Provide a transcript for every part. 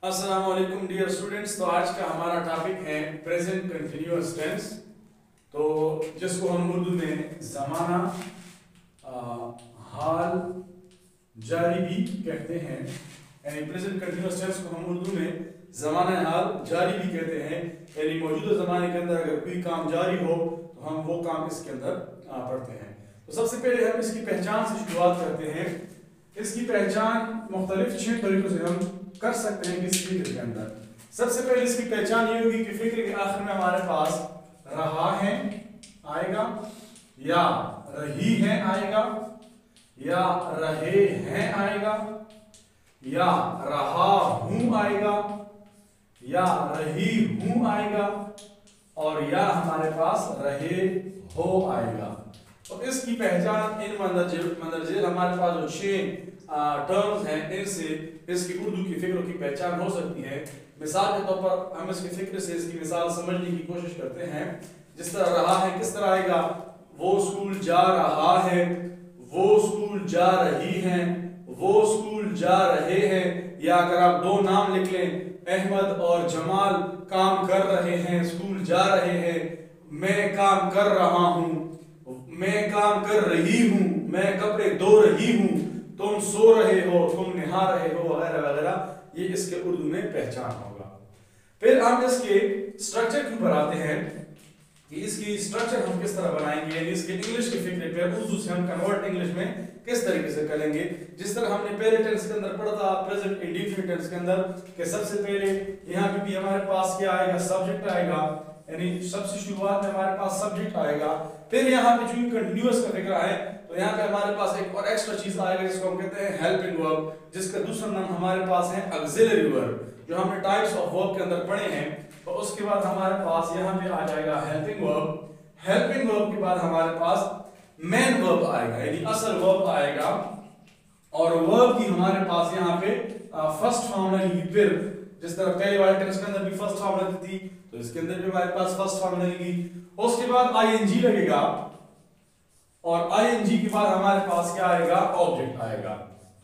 अस्सलाम वालेकुम dear students. तो आज का हमारा टॉपिक है प्रेजेंट कंटिन्यूअस टेंस, तो जिसको हम उर्दू में ज़माना हाल जारी भी कहते हैं। यानी प्रेजेंट कंटिन्यूअस टेंस को हम उर्दू में ज़माना हाल जारी भी कहते हैं। यानी मौजूदा ज़माने के अंदर अगर कोई काम जारी हो तो हम वो काम इसके अंदर पढ़ते हैं। तो सबसे पहले हम इसकी पहचान से शुरुआत करते हैं। इसकी पहचान मुख्तलिफ 6 तरीकों से हम कर सकते हैं किसी फिक्र के अंदर। सबसे पहले इसकी पहचान ये होगी कि फिक्र के आखिर में हमारे पास रहा है आएगा, या रही है आएगा, या रहे हैं आएगा, या रहा हूं आएगा, या रही हूं आएगा, और या हमारे पास रहे हो आएगा। तो इसकी पहचान इन मंदरजे हमारे पास जो 6 टर्म्स हैं इनसे इसकी उर्दू की फिक्र की पहचान हो सकती है। मिसाल के तौर पर हम इसकी फिक्र से इसकी मिसाल समझने की कोशिश करते हैं। जिस तरह रहा है किस तरह आएगा, वो स्कूल जा रहा है, वो स्कूल जा रही हैं, वो स्कूल जा रहे हैं। या अगर आप 2 नाम लिख लें, अहमद और जमाल काम कर रहे हैं, स्कूल जा रहे हैं। मैं काम कर रहा हूँ, मैं काम कर रही हूँ, मैं कपड़े धो रही हूँ, तुम सो रहे हो, तुम नहा रहे हो, वगैरह वगैरह। ये इसके उर्दू में पहचान होगा। फिर हम इसके स्ट्रक्चर के ऊपर आते हैं कि इसकी स्ट्रक्चर हम किस तरह बनाएंगे, यानी इसके इंग्लिश के फिक्र पे उर्दू से हम कन्वर्ट इंग्लिश में किस तरीके से करेंगे। जिस तरह हमने पहले टेंस के अंदर पढ़ा था प्रेजेंट इंडेफिनिट टेंस के अंदर कि सबसे पहले यहाँ पे भी हमारे पास क्या आएगा, सब्जेक्ट आएगा। यानी सबसे शुरुआत में हमारे पास सब्जेक्ट आएगा। फिर यहाँ पे जो कंटिन्यूअस का फिक्र है तो यहाँ पे हमारे पास एक और एक्स्ट्रा चीज आएगा जिसको हम कहते हैं हेल्पिंग वर्ब, जिसका दूसरा नाम हमारे पास है ऑक्सिलरी वर्ब, जो हमने टाइप्स ऑफ वर्ब के अंदर पढ़े हैं। तो उसके बाद हमारे पास यहाँ पे आ जाएगा हेल्पिंग वर्ब। हेल्पिंग वर्ब के बाद हमारे पास मेन वर्ब आएगा, यानी असल वर्ब आएगा। और वर्ब की हमारे पास यहाँ पे फर्स्ट फॉर्म लगेगी। फिर जिस तरह पहले वाले टेंस के अंदर भी फर्स्ट फॉर्म लगती थी तो इसके अंदर भी हमारे पास फर्स्ट फॉर्म लगेगी। उसके बाद आईएनजी लगेगा, और आईएनजी के बाद हमारे पास क्या आएगा, ऑब्जेक्ट आएगा।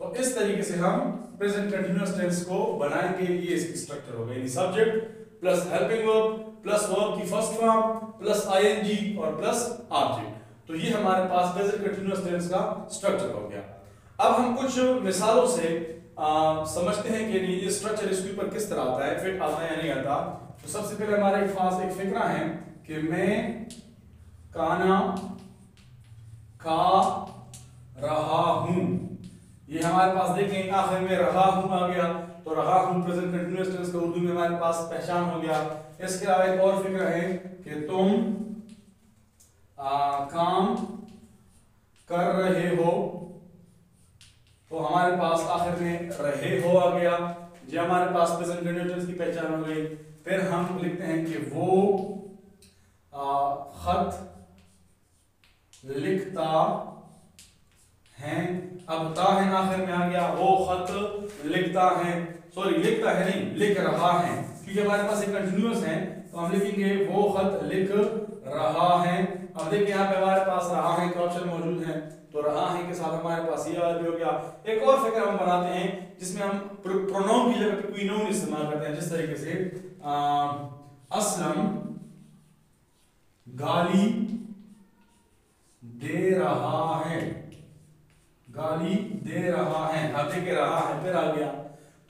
तो इस तरीके से हम प्रेजेंट कंटीन्यूअस टेंस को बनाएंगे। ये इसकी स्ट्रक्चर होगा, यानी subject plus helping verb plus verb की फर्स्ट फॉर्म प्लस आईएनजी और प्लस ऑब्जेक्ट। तो ये हमारे पास प्रेजेंट कंटीन्यूअस टेंस का स्ट्रक्चर हो गया। अब हम कुछ मिसालों से समझते हैं कि ये स्ट्रक्चर इसके ऊपर किस तरह आता है, फिट आता है या नहीं आता। तो सबसे पहले हमारे पास एक फिक्रा है कि मैं खाना खा रहा हूं। ये हमारे पास देखें आखिर में रहा हूं आ गया, तो रहा हूं प्रेजेंट कंटीन्यूअस टेंस का उर्दू में हमारे पास पहचान हो गया। इसके अलावा एक और फिक्र है कि तुम काम कर रहे हो, तो हमारे पास आखिर में रहे हो आ गया। ये हमारे पास प्रेजेंट कंटीन्यूअस टेंस की पहचान हो गई। फिर हम लिखते हैं कि वो खत लिखता है। अब ता है आखिर में आ गया, वो खत लिखता है, सॉरी लिखता है नहीं, लिख रहा है, क्योंकि हमारे पास एक कंटीन्यूअस है तो हम लिखेंगे वो खत लिख रहा है। अब देखिए यहाँ पे हमारे पास रहा है का ऑप्शन मौजूद है, तो रहा है के साथ हमारे पास ये भी हो गया। एक और फिक्र हम बनाते हैं जिसमें हम प्रोनाउन की जगह पे कोई नाउन इस्तेमाल करते हैं। जिस तरीके से असलम गाली दे रहा है, गाली दे रहा है, आते के रहा है फिर आ गया।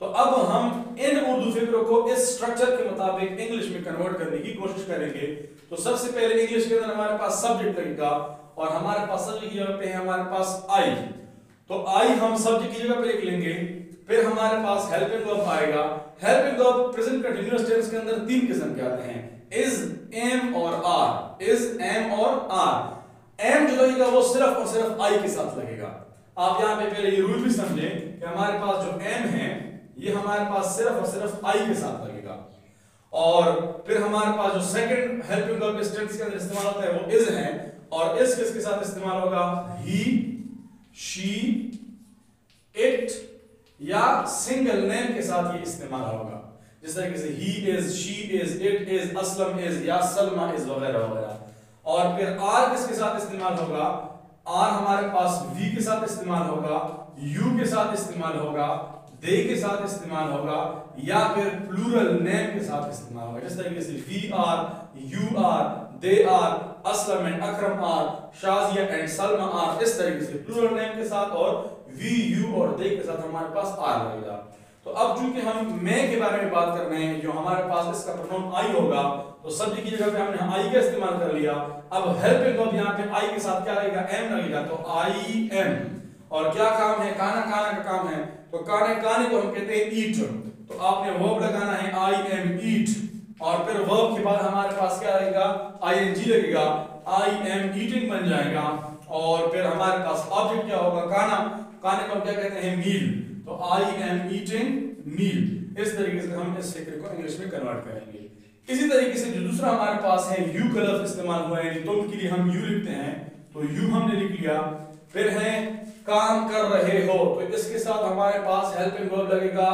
तो अब हम इन उर्दू फिक्रों को इस स्ट्रक्चर के मुताबिक इंग्लिश में कन्वर्ट करने की कोशिश करेंगे। तो सबसे पहले इंग्लिश के अंदर हमारे पास सब्जेक्ट लगेगा, और हमारे पास सब्जेक्ट की जगह पे है हमारे पास आई, तो आई हम सब्जेक्ट की जगह पे लिख लेंगे। फिर हमारे पास हेल्पिंग वर्ब आएगा। Helping verb present continuous tense के अंदर 3 किस्म के आते हैं, इज, एम और आर। इज, एम और आर। एम जो लगेगा वो सिर्फ और सिर्फ आई के साथ लगेगा। आप यहाँ पे पहले ये रूल भी समझे कि हमारे पास जो एम है ये हमारे पास सिर्फ और सिर्फ आई के साथ लगेगा। और फिर हमारे पास जो सेकंड हेल्पिंग वर्ब इस टेंस के अंदर इस्तेमाल होता है वो इज है, और इस किसके साथ इस्तेमाल होगा, ही, शी, इट या सिंगल नेम के साथ ये इस्तेमाल होगा। जिस तरीके से he is, she is, it is, Aslam is या सलमा इज वगैरह वगैरह। और फिर आर किसके साथ इस्तेमाल होगा, आर हमारे पास वी के साथ इस्तेमाल होगा, यू के साथ इस्तेमाल होगा, दे के साथ इस्तेमाल होगा या फिर प्लूरल नेम के साथ इस्तेमाल होगा। जिस तरीके से we are, you are, they are, Aslam and Akram are, Shazia and Salma are, इस तरीके से प्लूरल नेम के साथ और वी, यू और दे के साथ हमारे पास आर लगेगा। तो अब चूंकि हम मैं के बारे में बात कर रहे हैं, जो हमारे पास इसका प्रोनाउन आई होगा, तो सब्जेक्ट की जगह पे हमने आई का इस्तेमाल कर लिया। अब हेल्पिंग वर्ब यहाँ पे आई के साथ क्या लगेगा, एम लगेगा, तो आई एम। और क्या काम है, काना, काना का काम है, तो काने काने को हम कहते हैं ईट। तो आपने वर्ब लगाना है आई एम ईट, और फिर वर्ब के बाद हमारे पास क्या लगेगा, आईएनजी लगेगा, आई एम ईटिंग बन जाएगा। और फिर हमारे पास ऑब्जेक्ट क्या होगा, काना, काने को हम क्या कहते हैं, मील, तो आई एम ईटिंग मील। इस तरीके से हम इस फिक्र को इंग्लिश में कन्वर्ट करेंगे। इसी तरीके से जो दूसरा हमारे पास है, यू का लफ्ज इस्तेमाल हुआ है, तुम के लिए हम यू लिखते हैं, तो यू हमने लिख लिया। फिर है काम कर रहे हो, तो इसके साथ हमारे पास हेल्पिंग वर्ब लगेगा,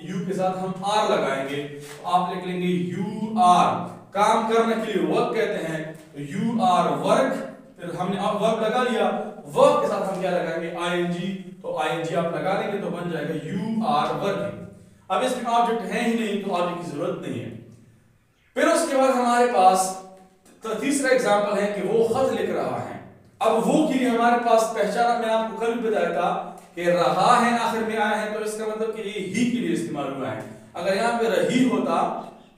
यू के साथ हम आर लगाएंगे, तो आप लिख लेंगे यू आर। काम करने के लिए वर्क कहते हैं, तो यू आर वर्क। फिर हमने अब वर्ब लगा लिया, वर्ब के साथ हम क्या लगाएंगे, आईएनजी, तो आईएनजी आप लगा देंगे तो बन जाएगा यू आर वर्किंग। अब इसमें ऑब्जेक्ट है ही नहीं, तो ऑब्जेक्ट की जरूरत नहीं है। फिर उसके बाद हमारे पास तो तीसरा एग्जांपल है कि वो खत लिख रहा है। अब वो के लिए हमारे पास पहचाना, मैं आपको कल भी बताया था कि रहा है आखिर में आया है, तो इसका मतलब कि ये ही के लिए इस्तेमाल हुआ है। अगर यहाँ पे रही होता,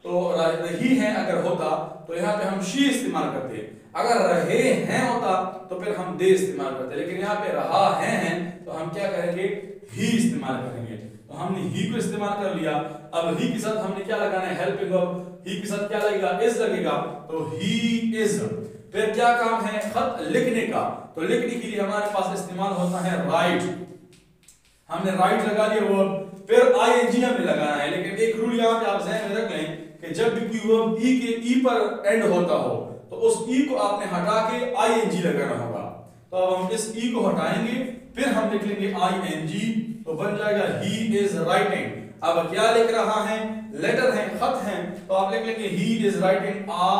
तो रही है अगर होता, तो यहाँ पे हम शी इस्तेमाल करते। अगर रहे हैं होता, तो फिर हम दे इस्तेमाल करते। लेकिन यहाँ पे रहा है, तो हम क्या करेंगे, ही इस्तेमाल करेंगे। तो हमने ही को इस्तेमाल कर लिया। अब ही के साथ हमने क्या लगाना है, हेल्पिंग वर्ब। ही के साथ क्या लगेगा, इज लगेगा, तो ही इज। फिर क्या काम है, खत लिखने का, तो लिखने के लिए हमारे पास इस्तेमाल होता है राइट। हमने राइट लगा लिया वर्ब, फिर आईएनजी हमें लगाना है। लेकिन एक रूल यहाँ पे आप ध्यान में रख लें कि जब भी कोई वर्ब ई के ई पर एंड होता हो, तो उस ई को आपने हटा के आईएनजी लगाना होगा। तो अब हम इस ई को हटाएंगे, फिर हम लिख लेंगे आईएनजी, तो बन जाएगा ही इज राइटिंग। अब क्या लिख रहा है, लेटर है, खत है, तो आप लिख लेंगे he is writing a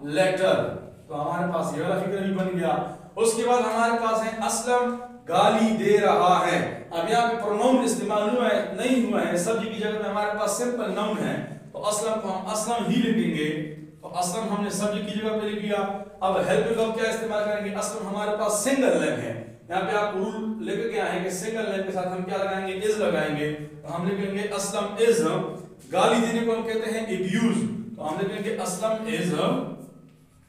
letter. तो हमारे पास ये वाला फिगर भी बन गया। उसके बाद हमारे पास है असलम गाली दे रहा है। अब यहाँ पे प्रोनाउन इस्तेमाल हुआ है, नहीं हुआ है, सब्जेक्ट की जगह पे हमारे पास सिंपल नाउन है, तो असलम को हम असलम ही लिखेंगे। तो असलम हमने सब्जेक्ट की जगह पे लिख लिया। अब हेल्पिंग वर्ब क्या इस्तेमाल करेंगे, असलम हमारे पास सिंगल नेम है। यहाँ पे आप रूल लेकर के आए हैं कि सिंगल नेम के साथ हम क्या लगाएंगे, इज लगाएंगे। तो हम लिखेंगे असलम इज। गाली देने को हम कहते हैं अब्यूज, तो हम लिखेंगे असलम इज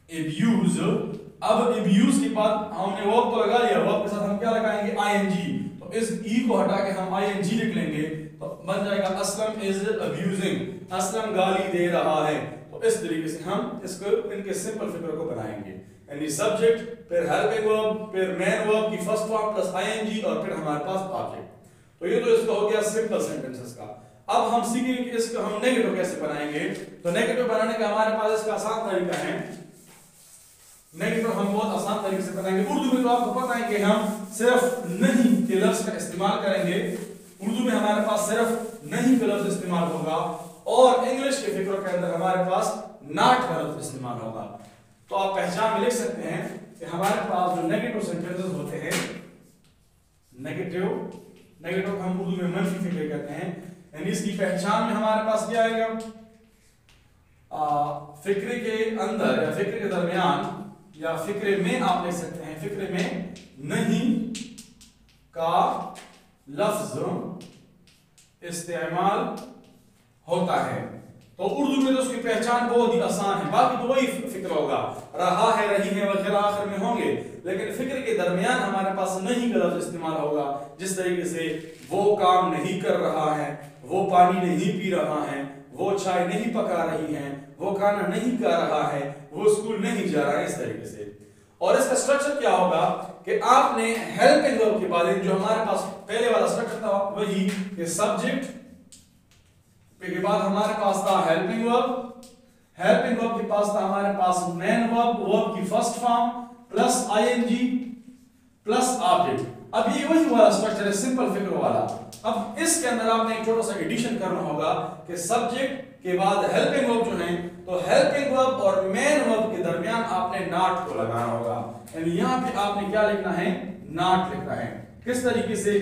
अब्यूज। अब अब्यूज के बाद हमने वर्ब तो लगा लिया, वर्ब के साथ हम क्या लगाएंगे, आईएनजी। तो इस ई को हटा के हम आईएनजी लिख लेंगे, तो बन जाएगा असलम इज अब्यूजिंग, असलम गाली दे रहा है। तो इस तरीके से हम इसको इनके सिंपल फिगर को बनाएंगे, यानी सब्जेक्ट, फिर हेल्पिंग वर्ब, फिर मेन वर्ब की फर्स्ट फॉर्म प्लस आईएनजी, और फिर हमारे पास ऑब्जेक्ट। तो ये तो इसका हो गया सिंपल सेंटेंसेस का। अब हम सीखेंगे कि इसको हम नेगेटिव कैसे बनाएंगे। तो नेगेटिव बनाने का हमारे पास इसका आसान तरीका है। नेगेटिव हम बहुत आसान तरीके से बनाएंगे। उर्दू में तो आपको पता है कि हम सिर्फ नहीं के लफ्ज का इस्तेमाल करेंगे। उर्दू में हमारे पास सिर्फ नहीं का लफ्ज इस्तेमाल होगा, और इंग्लिश के फिक्रों के अंदर हमारे पास नॉट का लफ्ज इस्तेमाल होगा। तो आप पहचान में लिख सकते हैं कि हमारे पास जो नेगेटिव सेंटेंसेस होते हैं, नेगेटिव हम उर्दू में मनफी फिक्र कहते हैं, यानी इसकी पहचान में हमारे पास क्या आएगा, फिक्रे के अंदर या फिक्रे के दरमियान या फिक्रे में आप लिख सकते हैं, फिक्रे में नहीं का लफ्ज इस्तेमाल होता है। तो उर्दू में तो उसकी पहचान बहुत ही आसान है, बाकी तो वही फिक्र होगा, रहा है, रही है वगैरह आखिर में होंगे। लेकिन फिक्र के दरमियान हमारे पास नहीं का लफ्ज इस्तेमाल होगा। जिस तरीके से वो काम नहीं कर रहा है, वो पानी नहीं पी रहा है, वो चाय नहीं पका रही है, वो खाना नहीं खा रहा है, वो स्कूल नहीं जा रहा है, इस तरीके से। और इसका स्ट्रक्चर क्या होगा कि आपने हेल्पिंग वर्ब के बाद जो हमारे पास पहले वाला स्ट्रक्चर था वही कि सब्जेक्ट के बाद हमारे पास था हेल्पिंग वर्ब, हेल्पिंग वर्ब के पास था हमारे पास मेन वर्ब, वर्ब की first form plus ING plus object. अब ये वही वाला स्ट्रक्चर है, सिंपल फिगर वाला। अब इसके अंदर आपने एक छोटा सा एडिशन करना होगा कि सब्जेक्ट के बाद हेल्पिंग वर्ब जो है, तो हेल्पिंग वर्ब और मेन वर्ब के दरमियान आपने नॉट को लगाना होगा, यानी यहां पे आपने क्या लिखना है, नॉट लिखना है। किस तरीके से,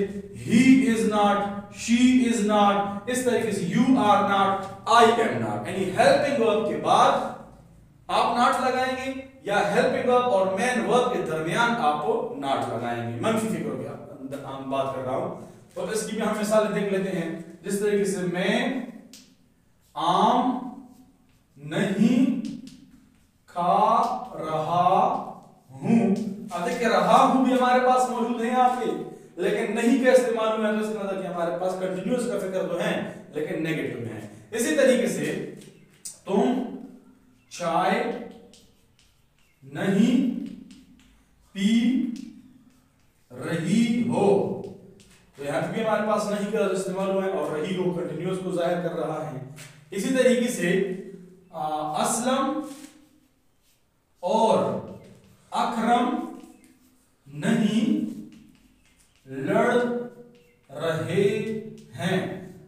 he is not, she is not, इस तरीके से you are not, I am not। यानी हेल्पिंग वर्ब के बाद आप नॉट लगाएंगे या हेल्पिंग वर्ब और मेन वर्ब के दरमियान आप नॉट लगाएंगे। मंफी फिक्रों की हम बात कर रहा हूं, तो इसकी भी हम मिसाल देख लेते हैं। जिस तरीके से मैं आम नहीं खा रहा हूं, अब देखिए रहा हूं भी हमारे पास मौजूद है यहाँ पे, लेकिन नहीं का इस्तेमाल हुआ है, तो इसका मतलब कि हमारे पास कंटिन्यूअस का फिक्र तो है लेकिन नेगेटिव में है। इसी तरीके से तुम चाय नहीं पी रही हो, तो यहां भी हमारे पास नहीं का इस्तेमाल हुआ है और रही हो कंटिन्यूअस को जाहिर कर रहा है। इसी तरीके से असलम और अकरम नहीं लड़ रहे हैं।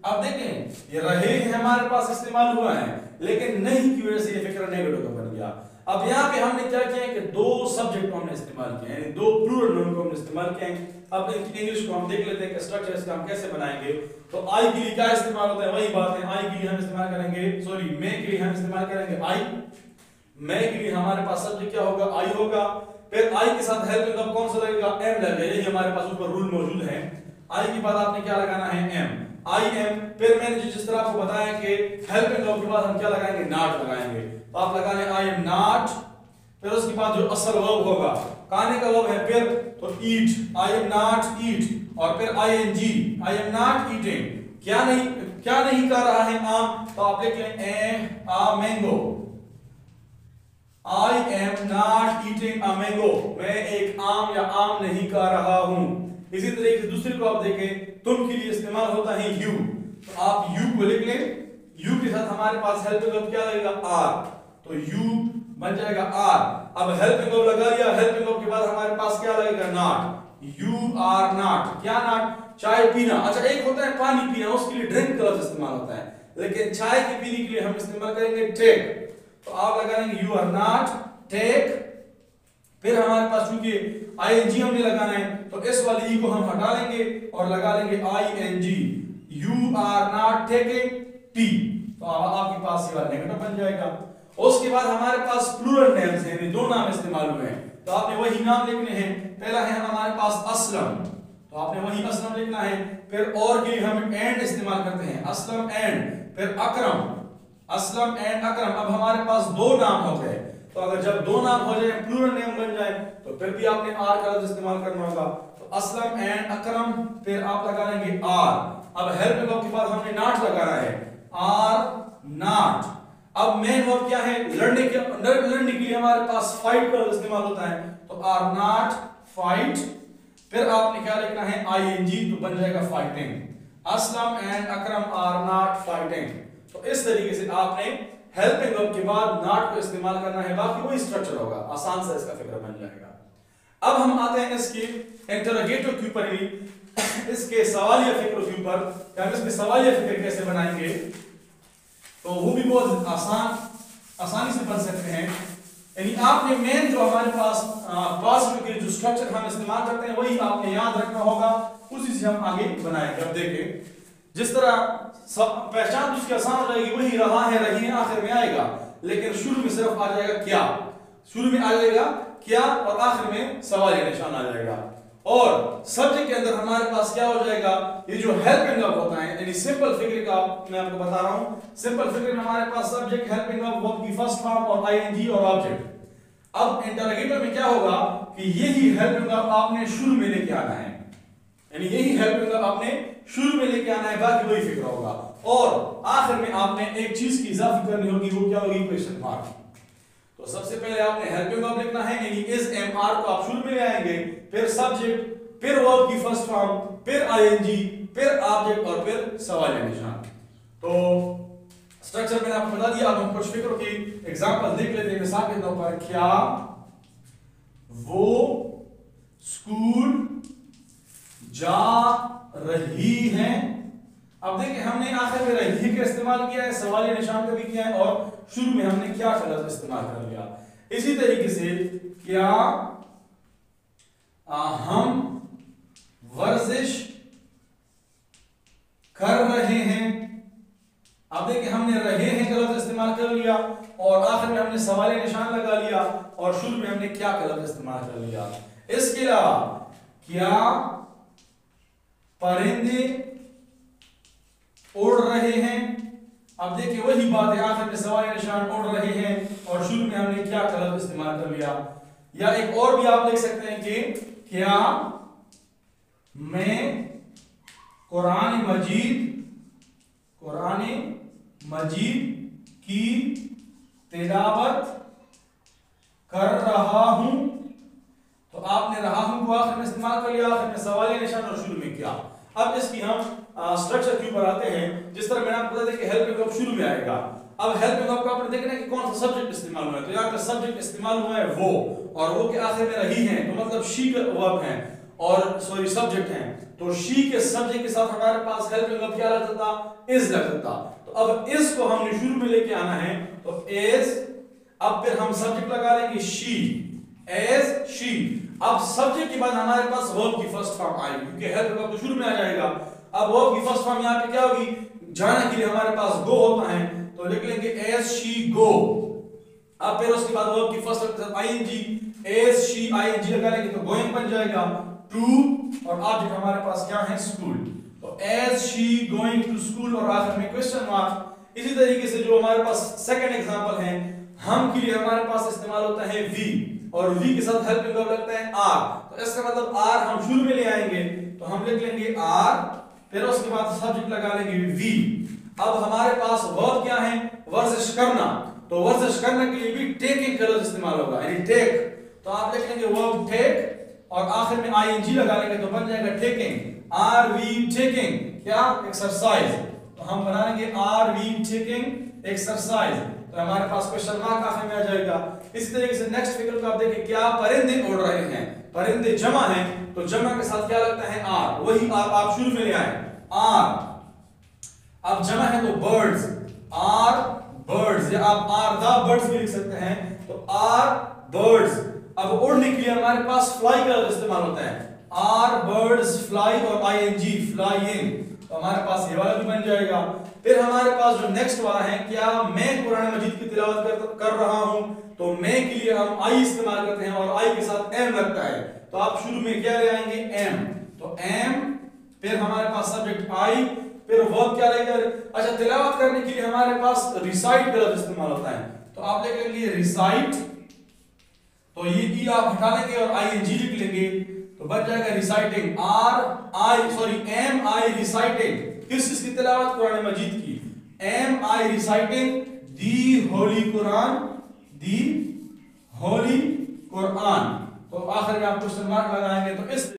अब देखें ये रहे हैं हमारे पास इस्तेमाल हुआ है, लेकिन नहीं की वजह से ये फिक्र नेगेटिव का बन गया। अब यहाँ पे हमने क्या किया है कि दो सब्जेक्ट को हमने इस्तेमाल किया है, यानी दो प्लूरल नाउन को हमने इस्तेमाल किया है। अब इंग्लिश को हम देख लेते हैं कि स्ट्रक्चर इसका हम कैसे बनाएंगे। तो आई के लिए क्या इस्तेमाल होता है, वही बात है। आई के लिए हम इस्तेमाल करेंगे, सॉरी मे के लिए हम इस्तेमाल करेंगे आई। मे के लिए हमारे पास सब्जेक्ट क्या होगा, आई होगा। फिर आई के साथ हेल्पिंग वर्ब कौन सा लगेगा, एम लगेगा। यही हमारे पास ऊपर रूल मौजूद है। आई के बाद आपने क्या लगाना है, एम, आई एम। फिर मैंने जिस तरह आपको बताया कि हेल्पिंग वर्ब के बाद हम क्या लगाएंगे, नॉट लगाएंगे। तो आप लगाने आई एम नॉट, फिर उसके बाद जो असल वर्ब होगा, खाने का वर्ब है फिर तो ईट, आई एम नॉट ईट, और फिर ING, I am not eating. क्या नहीं कर रहा है, आम, तो आप लिख लें a mango, I am not eating a mango, मैं एक आम या आम नहीं खा रहा हूं। इसी तरीके से दूसरे को आप देखें, तुम के लिए इस्तेमाल होता है यू, तो आप यू को लिख लें। यू के साथ हमारे पास हेल्पिंग वर्ब क्या लगेगा, आर, तो यू बन जाएगा आर। अब हेल्पिंग वर्ब लगा लिया, हेल्पिंग वर्ब के बाद हमारे पास क्या लगेगा, नॉट, यू आर नॉट। क्या नॉट, चाय पीना। अच्छा एक होता है पानी पीना, उसके लिए ड्रिंक का लफ्ज इस्तेमाल होता है, लेकिन चाय के पीने के लिए हम इस्तेमाल करेंगे टेक, तो आप लगाएंगे यू आर नॉट टेक। फिर हमारे पास चूंकि आईएनजी हमने लगाना है, तो इस वाली ई को हम हटा लेंगे और लगा लेंगे ING, you are not taking tea, तो आपके पास ये वाला नेगेटिव बन जाएगा। उसके बाद हमारे पास प्लूरल नेम्स हैं, दो नाम इस्तेमाल हुए हैं, तो आपने वही नाम लिखने हैं। पहला है हमारे पास असलम, तो आपने वही असलम लिखना है। फिर और के लिए हम एंड इस्तेमाल करते हैं, असलम एंड, फिर अकरम, असलम एंड अकरम। अब हमारे पास दो नाम हो गए, तो अगर जब दो नाम हो जाए, प्लूरल नेम बन जाए, तो फिर भी आपने आर का लफ्ज इस्तेमाल करना होगा। तो असलम एंड अकरम, फिर आप लगा लेंगे आर। अब हेल्पिंग वर्ब के बाद हमने नॉट लगाना है, आर नॉट। अब मेन वर्ब क्या है, लड़ने के लिए हमारे पास फाइट का इस्तेमाल होता है, तो आर नॉट फाइट। फिर आपने क्या लिखना है, आईएनजी, तो बन जाएगा fighting. Aslam and Akram are not fighting. तो इस तरीके से आपने हेल्पिंग वर्ब के बाद नॉट को इस्तेमाल करना है, बाकी वही स्ट्रक्चर होगा, आसान से इसका फिक्र बन जाएगा। अब हम आते हैं इसके इंटरोगेटिव के ऊपर, इसके सवालिया फिक्र के ऊपर, हम इसके सवालिया फिक्र कैसे बनाएंगे, तो वो भी बहुत आसानी से बन सकते हैं। यानी आपने मेन जो हमारे पास क्लास के जो स्ट्रक्चर हम इस्तेमाल करते हैं, वही आपने याद रखना होगा, उसी से हम आगे बनाएंगे। अब देखें, जिस तरह पहचान उसकी आसान हो जाएगी, वही रहा है, रही है आखिर में आएगा, लेकिन शुरू में सिर्फ आ जाएगा क्या, शुरू में आ जाएगा क्या और आखिर में सवाल या निशान आ जाएगा। और सब्जेक्ट के अंदर हमारे पास क्या हो जाएगा, ये जो हेल्पिंग वर्ब होता है, यानी सिंपल फिगर का मैं आपको बता रहा हूं, सिंपल फिगर में हमारे पास सब्जेक्ट, हेल्पिंग वर्ब की फर्स्ट फॉर्म और आईएनजी और ऑब्जेक्ट। अब इंटरोगेटिव में क्या होगा कि यही हेल्पिंग वर्ब आपने शुरू में लेके आना है, यानी यही हेल्पिंग वर्ब आपने शुरू में लेके आना है, बाकी वही फिक्र होगा। और आखिर में आपने एक चीज की इजाफा करनी होगी, वो क्या होगी, क्वेश्चन मार्क। तो सबसे पहले आपने हेल्पिंग वर्ब लिखना है, यानी इज एमआर को आप शुरू में ले आएंगे, फिर सब्जेक्ट, फिर वर्ब की फर्स्ट फॉर्म, फिर आईएनजी, फिर ऑब्जेक्ट और फिर सवाल या निशान। तो स्ट्रक्चर मैंने आपको बता दिया। अब हम कुछ फिक्रों की एग्जांपल देख लेते हैं। मिसाल के तौर पर, क्या वो स्कूल जा रही हैं। अब देखिए हमने आखिर में रही का इस्तेमाल किया है, सवाल या निशान का भी किया है, और शुरू में हमने क्या का लफ्ज इस्तेमाल कर लिया। इसी तरीके से क्या हम वर्जिश कर रहे हैं। अब देखिए हमने रहे हैं का लफ्ज इस्तेमाल कर लिया और आखिर में हमने सवाल निशान लगा लिया और शुरू में हमने क्या का लफ्ज इस्तेमाल कर लिया। इसके अलावा क्या परिंदे उड़ रहे हैं। अब देखिए वही बात है, आखिर में सवाल निशान उड़ रहे हैं और शुरू में हमने क्या का लफ्ज इस्तेमाल कर लिया। या एक और भी आप लिख सकते हैं कि क्या मैं कुरान मजीद की तिलावत कर रहा हूं। तो आपने रहा हूं को आखिर में इस्तेमाल कर लिया, आखिर में सवाल निशान और शुरू में क्या। अब इसकी हम स्ट्रक्चर के ऊपर आते हैं। जिस तरह मैंने आपको बताया कि हेल्पिंग वर्ब शुरू में आएगा। अब हेल्पिंग वर्ब का आपने देखना है कि कौन सा सब्जेक्ट इस्तेमाल हुआ है। तो यहाँ पे सब्जेक्ट इस्तेमाल हुआ है वो, और वो के आखिर में रही है तो मतलब शी का वर्ब है और सॉरी सब्जेक्ट है। तो शी के सब्जेक्ट के साथ हमारे पास हेल्पिंग वर्ब क्या लगता था, इज लगता था। तो अब इज को हमने शुरू में लेके आना है तो इज, अब फिर हम सब्जेक्ट लगा लेंगे शी, एज शी। अब सब्जेक्ट के बाद हमारे पास वर्ब की फर्स्ट फॉर्म आएगी क्योंकि हेल्पिंग वर्ब तो शुरू में आ जाएगा। अब वर्ब की फर्स्ट फॉर्म यहाँ पे क्या होगी, जाने के लिए हमारे पास गो होता है तो लिख लेंगे एज शी गो। अब फिर उसके बाद वर्ब की first ING, as she ING लगा लेंगे तो गोइंग बन जाएगा। टू और ऑब्जेक्ट हमारे पास क्या है, स्कूल। तो as she going to school और आखिर में क्वेश्चन मार्क। इसी तरीके से जो हमारे पास सेकंड एग्जांपल है, हम के लिए हमारे पास इस्तेमाल होता है वी और वी के साथ हेल्पिंग वर्ब लगता है आर। तो इसका मतलब आर हम शुरू में ले आएंगे तो हम लिख लेंगे आर, फिर उसके बाद सब्जेक्ट लगा लेंगे वी। अब हमारे पास वर्ब क्या है, वर्जिश करना। तो वर्जिश करने के लिए भी टेकिंग का लफ्ज इस्तेमाल होगा यानी टेक। तो आप लिख लेंगे वर्ब टेक और आखिर में आईएनजी लगा लेंगे तो बन जाएगा टेकिंग। आर वी टेकिंग क्या, एक्सरसाइज। तो हम बना लेंगे आर वी टेकिंग एक्सरसाइज। तो हमारे पास क्वेश्चन मार्क आखिर में आ जाएगा। इसी तरीके से नेक्स्ट फिगर को आप देखिए, क्या परिंदे उड़ रहे हैं। परिंदे जमा है तो जमा के साथ क्या लगता है, आर। वही आप शुरू में ले आए आर। अब जमा है तो बर्ड्स, आर बर्ड्स, या आप आर द बर्ड्स भी लिख सकते हैं तो आर बर्ड्स। अब उड़ने के लिए हमारे पास फ्लाई का इस्तेमाल होता है, आर बर्ड्स फ्लाई और आईएनजी फ्लाइंग। तो हमारे पास ये वाला भी बन जाएगा। फिर हमारे पास जो नेक्स्ट वाला है, क्या मैं कुरान मजीद की तिलावत कर रहा हूं। तो मैं के लिए हम आई इस्तेमाल करते हैं और आई के साथ एम लगता है तो आप शुरू में क्या ले आएंगे, एम। तो एम, फिर हमारे पास सब्जेक्ट आई, फिर वर्ब क्या लेकर, अच्छा तिलावत करने के लिए हमारे पास रिसाइट का लफ्ज इस्तेमाल होता है तो आप लिख लेंगे रिसाइट। तो ये ई आप हटा लेंगे और आईएनजी लिख लेंगे तो बन जाएगा रिसाइटिंग। एम आई रिसाइटिंग। किस चीज की तिलावत, कुरान मजीद की। एम आई रिसाइटिंग दी होली कुरान, दी होली कुरान। तो आखिर में आप क्वेश्चन मार्क लगाएंगे तो इस